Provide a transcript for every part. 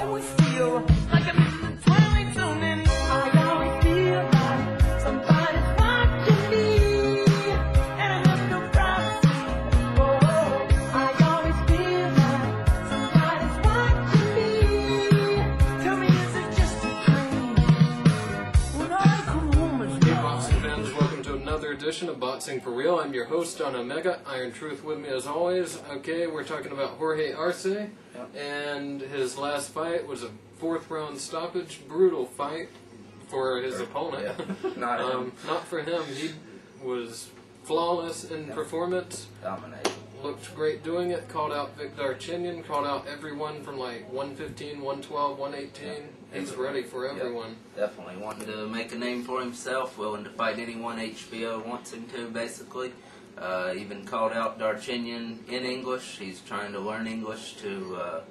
always feel like I'm in the twilight zone, and I always feel like somebody's watching me, and I have no privacy. Oh, I always feel like somebody's watching me. Tell me, is it just a dream? When I come home as Hey boxing fans, welcome to another edition of Boxing for Real. I'm your host, John Omega. Iron Truth with me as always. Okay, we're talking about Jorge Arce, and his last fight was a 4th round stoppage, brutal fight for his opponent. Not for him. He was flawless in performance. Dominated. Looked great doing it. Called out Vic Darchinyan. Called out everyone from like 115, 112, 118. He's ready for everyone. Definitely wanting to make a name for himself. Willing to fight anyone HBO wants him to, basically. Even called out Darchinyan in English. He's trying to learn English to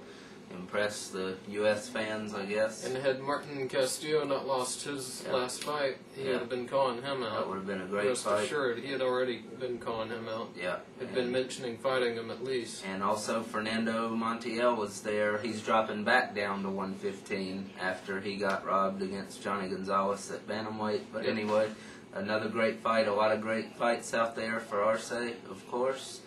impress the U.S. fans, I guess. And had Martin Castillo not lost his last fight, he would have been calling him out. That would have been a great Rest fight. assured, he had already been calling him out. Yeah. Had been mentioning fighting him at least. And also Fernando Montiel was there. He's dropping back down to 115 after he got robbed against Johnny Gonzalez at bantamweight. But anyway, another great fight. A lot of great fights out there for Arce, of course.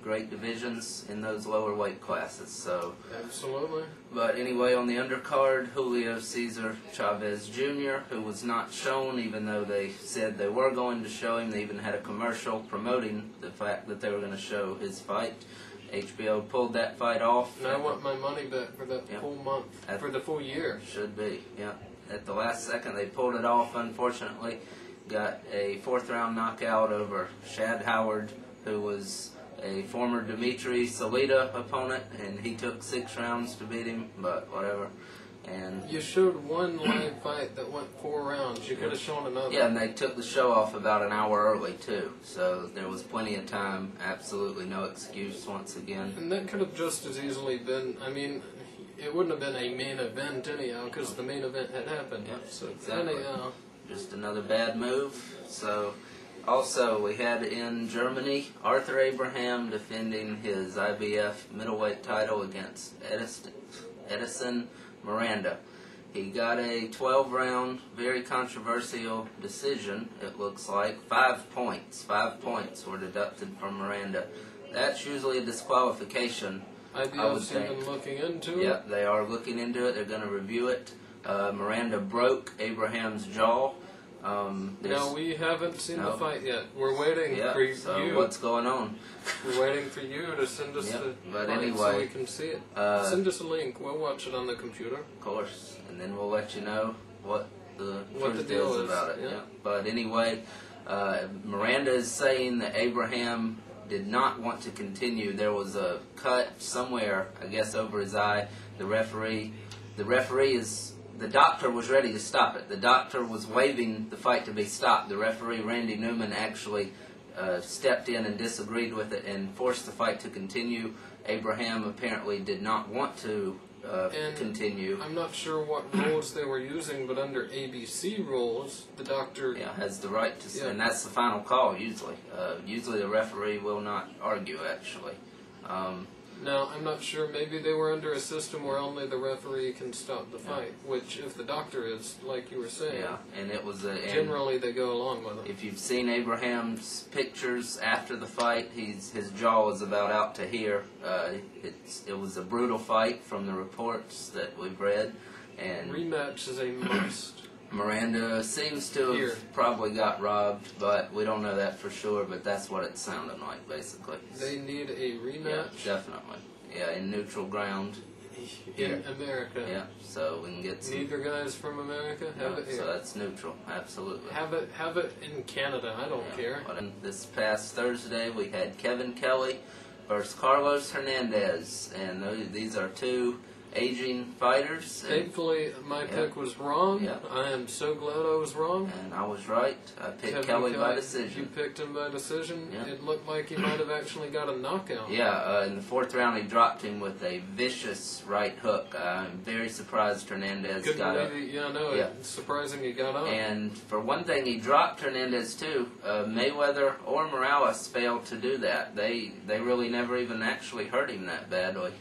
Great divisions in those lower weight classes. So Absolutely. But anyway, on the undercard, Julio Cesar Chavez Jr., who was not shown, even though they said they were going to show him. They even had a commercial promoting the fact that they were going to show his fight. HBO pulled that fight off. And I want my money back for that full month, for the full year. Should be, yeah. At the last second, they pulled it off, unfortunately. Got a 4th round knockout over Shad Howard, who was a former Dimitri Salita opponent, and he took 6 rounds to beat him, but whatever. And you showed one live fight that went 4 rounds. You could have shown another. Yeah, and they took the show off about an hour early, too. So there was plenty of time. Absolutely no excuse once again. And that could have just as easily been, I mean, it wouldn't have been a main event anyhow, because the main event had happened. Yep, So exactly. anyhow. Just another bad move. So, also, we had in Germany, Arthur Abraham defending his IBF middleweight title against Edison Miranda. He got a 12-round, very controversial decision, it looks like. 5 points. 5 points were deducted from Miranda. That's usually a disqualification. IBF's even looking into it? Yep, they are looking into it. They're going to review it. Miranda broke Abraham's jaw. Now, we haven't seen the fight yet. We're waiting for you. So what's going on? We're waiting for you to send us the but fight anyway, so we can see it. Send us a link. We'll watch it on the computer. Of course. And then we'll let you know what the deal is about it. Yeah. But anyway, Miranda is saying that Abraham did not want to continue. There was a cut somewhere, I guess, over his eye. The referee the doctor was ready to stop it. The doctor was waving the fight to be stopped. The referee, Randy Newman, actually stepped in and disagreed with it and forced the fight to continue. Abraham apparently did not want to continue. I'm not sure what rules they were using, but under ABC rules, the doctor has the right to, and that's the final call usually. Usually the referee will not argue, actually. Now, I'm not sure, maybe they were under a system where only the referee can stop the fight, which, if the doctor is, like you were saying, and it was generally they go along with it. If you've seen Abraham's pictures after the fight, his jaw was about out to here. It was a brutal fight from the reports that we've read. And rematch is a must. Miranda seems to have probably got robbed, but we don't know that for sure, but that's what it sounded like, basically. They need a rematch? Yeah, definitely. Yeah, in neutral ground. In America. Yeah, so we can get some... Neither guy's from America? Have it here. So that's neutral, absolutely. Have it in Canada, I don't care. But this past Thursday, we had Kelley versus Carlos Hernandez, and these are 2 aging fighters. Thankfully, my pick was wrong. I am so glad I was wrong. And I was right. I picked Kelley by decision. You picked him by decision? It looked like he might have actually got a knockout. Yeah, in the 4th round, he dropped him with a vicious right hook. I'm very surprised Hernandez got up. It's surprising he got up. And for one thing, he dropped Hernandez too. Mayweather or Morales failed to do that. They really never even actually hurt him that badly.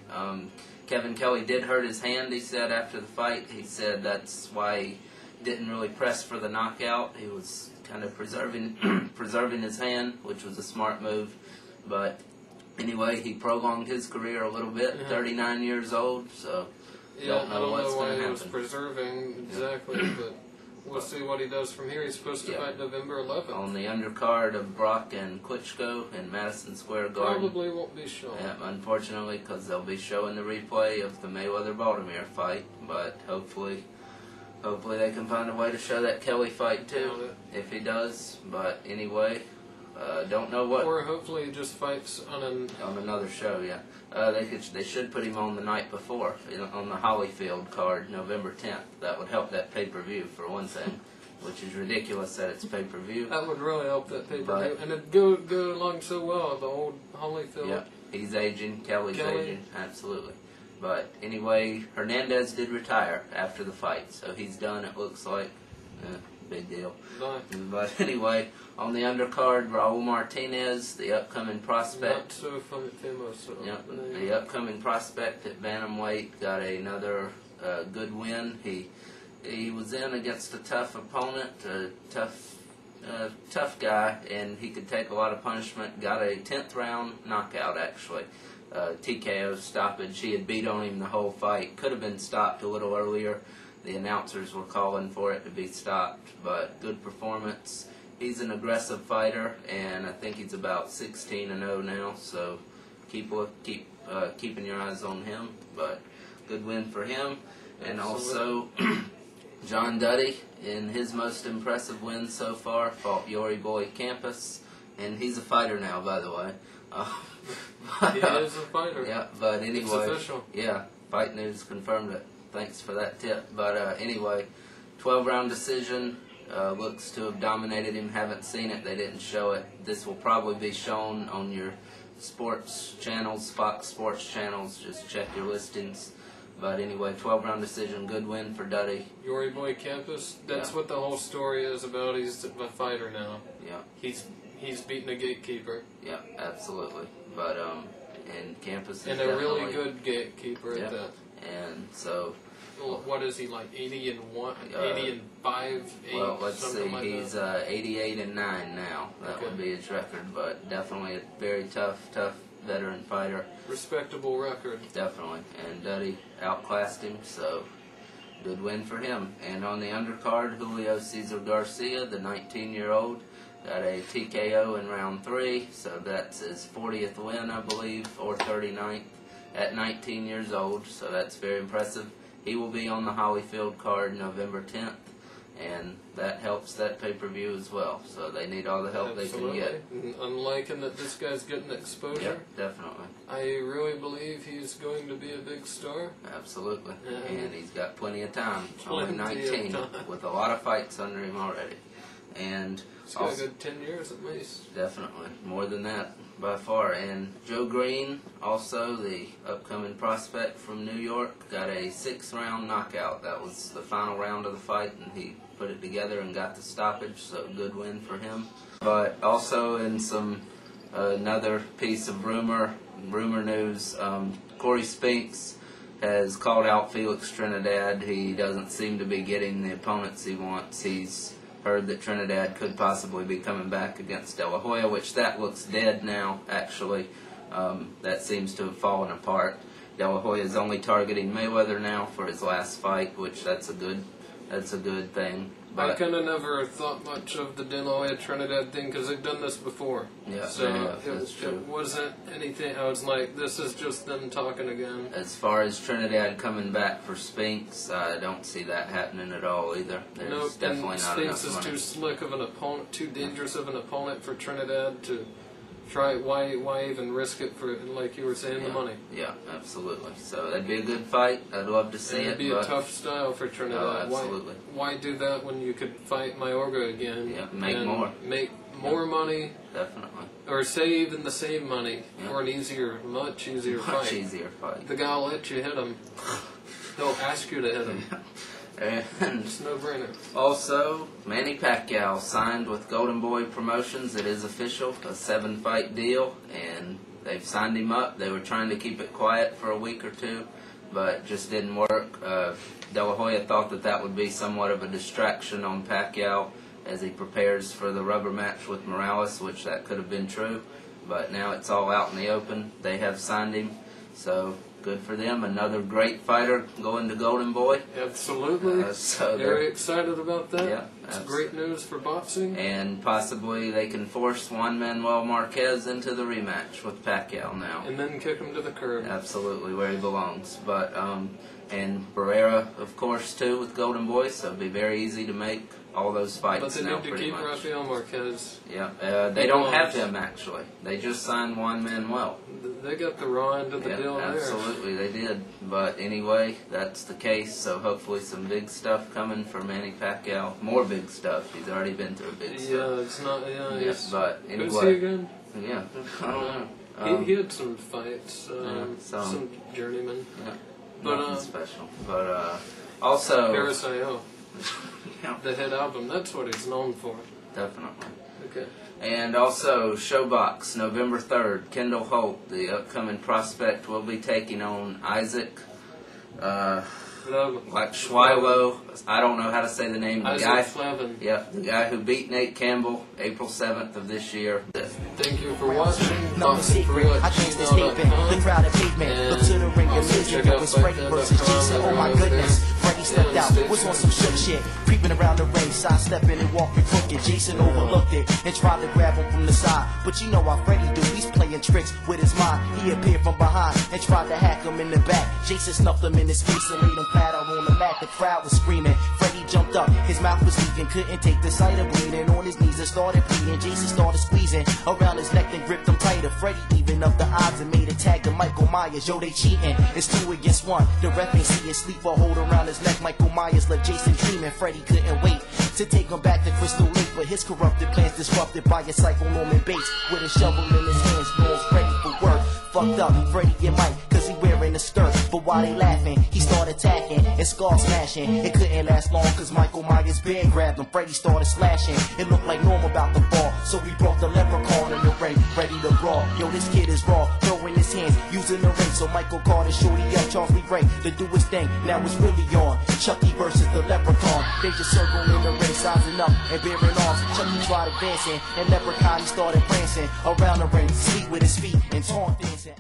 Kevin Kelley did hurt his hand, he said, after the fight. He said that's why he didn't really press for the knockout. He was kind of preserving his hand, which was a smart move. But anyway, he prolonged his career a little bit, 39 years old, so don't know what's going to happen. He was preserving exactly, but we'll see what he does from here. He's supposed to fight November 11th. On the undercard of Brock and Klitschko in Madison Square Garden. Probably won't be shown. Yeah, unfortunately, because they'll be showing the replay of the Mayweather-Baltimore fight, but hopefully they can find a way to show that Kelley fight too, if he does. But anyway, don't know what. Or hopefully he just fights on another show. Yeah, they should put him on the night before, on the Holyfield card, November 10th. That would help that pay-per-view for one thing, which is ridiculous that it's pay-per-view. That would really help that pay-per-view, and it'd go along so well. The old Holyfield. Yeah, he's aging. Kelly's aging, absolutely. But anyway, Hernandez did retire after the fight, so he's done, it looks like. Big deal. Bye. But anyway, on the undercard, Raul Martinez, the upcoming prospect. Not so famous. Yep, the upcoming prospect at bantamweight got another good win. He was in against a tough opponent, a tough guy, and he could take a lot of punishment. Got a 10th round knockout, actually. TKO stoppage. He had beat on him the whole fight. Could have been stopped a little earlier. The announcers were calling for it to be stopped, but good performance. He's an aggressive fighter, and I think he's about 16-0 now, so keeping your eyes on him. But good win for him. And also, John Duddy, in his most impressive win so far, fought duddy-campas, and he's a fighter now, by the way. He is a fighter. Yeah, but anyway, it's official. Yeah, Fight News confirmed it. Thanks for that tip. But anyway, 12-round decision. Looks to have dominated him. Haven't seen it. They didn't show it. This will probably be shown on your sports channels, Fox Sports channels. Just check your listings. But anyway, 12-round decision. Good win for Duddy. Duddy-campas. That's what the whole story is about. He's a fighter now. Yeah. He's beating a gatekeeper. Yeah, absolutely. But and Campas is and a really good gatekeeper at that. And so, what is he, like 80 and 1, 80 and 5, 8? Well, let's see. Like He's 88 and 9 now. That would be his record, but definitely a very tough veteran fighter. Respectable record. Definitely. And Duddy outclassed him, so good win for him. And on the undercard, Julio Cesar Garcia, the 19-year-old, got a TKO in round 3, so that's his 40th win, I believe, or 39th. At 19 years old, so that's very impressive. He will be on the Holyfield card November 10th, and that helps that pay-per-view as well. So they need all the help they can get. I'm liking that this guy's getting exposure. Yep, definitely. I really believe he's going to be a big star. Absolutely. And he's got plenty of time. Only 19, with a lot of fights under him already. And he's got a good 10 years at least. Definitely. More than that, by far. And Joe Green, also the upcoming prospect from New York, got a 6th-round knockout. That was the final round of the fight, and he put it together and got the stoppage, so good win for him. But also in another piece of rumor news, Corey Spinks has called out Felix Trinidad. He doesn't seem to be getting the opponents he wants. He's heard that Trinidad could possibly be coming back against De La Hoya, which that looks dead now, actually. That seems to have fallen apart. De La Hoya is only targeting Mayweather now for his last fight, which that's a good thing. But I kind of never thought much of the De La Hoya Trinidad thing because they've done this before. Yeah, so that's true. It wasn't anything. I was like, this is just them talking again. As far as Trinidad coming back for Spinks, I don't see that happening at all either. There's definitely not Spinks enough is money. too slick of an opponent, too dangerous of an opponent for Trinidad to try. Why even risk it for, like you were saying, the money? Yeah, absolutely. So that'd be a good fight. I'd love to see it. It'd be a tough style for Trinidad. Oh, absolutely. Why do that when you could fight Mayorga again? Yeah, make more money. Definitely. Or say even the same money for an much easier fight. Much easier fight. The guy will let you hit him. He'll ask you to hit him. And it's no brainer. Also, Manny Pacquiao signed with Golden Boy Promotions. It is official, a 7-fight deal, and they've signed him up. They were trying to keep it quiet for a week or two, but just didn't work. De La Hoya thought that would be somewhat of a distraction on Pacquiao as he prepares for the rubber match with Morales, which that could have been true, but now it's all out in the open. They have signed him, so good for them. Another great fighter going to Golden Boy. Absolutely. So very excited about that. Yeah, it's great news for boxing. And possibly they can force Juan Manuel Marquez into the rematch with Pacquiao now. And then kick him to the curb. Absolutely, where he belongs. But and Barrera, of course, too, with Golden Boy, so it'll be very easy to make all those fights. But they now, need to pretty keep much. Rafael Marquez. Yeah, they don't have him, actually. They just signed Juan Manuel. They got the raw end of the deal there. Absolutely, they did. But anyway, that's the case, so hopefully some big stuff coming for Manny Pacquiao. More big stuff. He's already been through big stuff. Yeah, it's not, but anyway. Who's he again? Yeah, I don't know. He had some fights, some journeyman. Yeah, but, nothing special. But also... Arce, the hit album, that's what he's known for. Definitely. Okay. And also, Showbox, November 3rd, Kendall Holt, the upcoming prospect, will be taking on Isaac, like Schwilo. I don't know how to say the name. The guy, the guy who beat Nate Campbell April 7th of this year. Thank you for watching. No secret, I changed the statement. The crowded pavement, look to the ring and music. It was Freddie versus Jason. Oh my goodness, Freddie stepped out, was on some shook shit. Creeping around the ring, sidestepping and walking crooked. Jason overlooked it and tried to grab him from the side. But you know how Freddie do, he's playing tricks with his mind. He appeared from behind and tried to hack him in the back. Jason snuffed him in his face and laid him flat out on the mat. The crowd was screaming. Freddie jumped up, his mouth was leaking, couldn't take the sight of bleeding. On his knees and started pleading. Jason started squeezing around his neck and gripped him tighter. Freddie even up the odds and made a tag to Michael Myers. Yo, they cheating. It's 2 against 1. The ref ain't see his sleeper hold around his neck. Michael Myers left Jason dreaming. Freddie couldn't wait to take him back to Crystal Lake, but his corrupted plans disrupted by a psycho Norman Bates with a shovel in his hands, going ready for work. Fucked up, Freddie and Mike, cause he wearing a skirt. But while they laughing, he started attacking and skull smashing. It couldn't last long cause Michael Myers' beard grabbed him. Freddie started slashing. It looked like Norm about to fall, so he brought the leprechaun in the ring, ready to brawl. Yo, this kid is raw, throwing his hands, using the ring. So Michael called his shorty up, Charles Lee Ray, to do his thing. Now it's really on. Chucky versus the leprechaun. They just circled in the ring, sizing up and bearing arms. Chucky tried advancing, and leprechaun he started prancing around the ring, sweet with his feet and taunt dancing.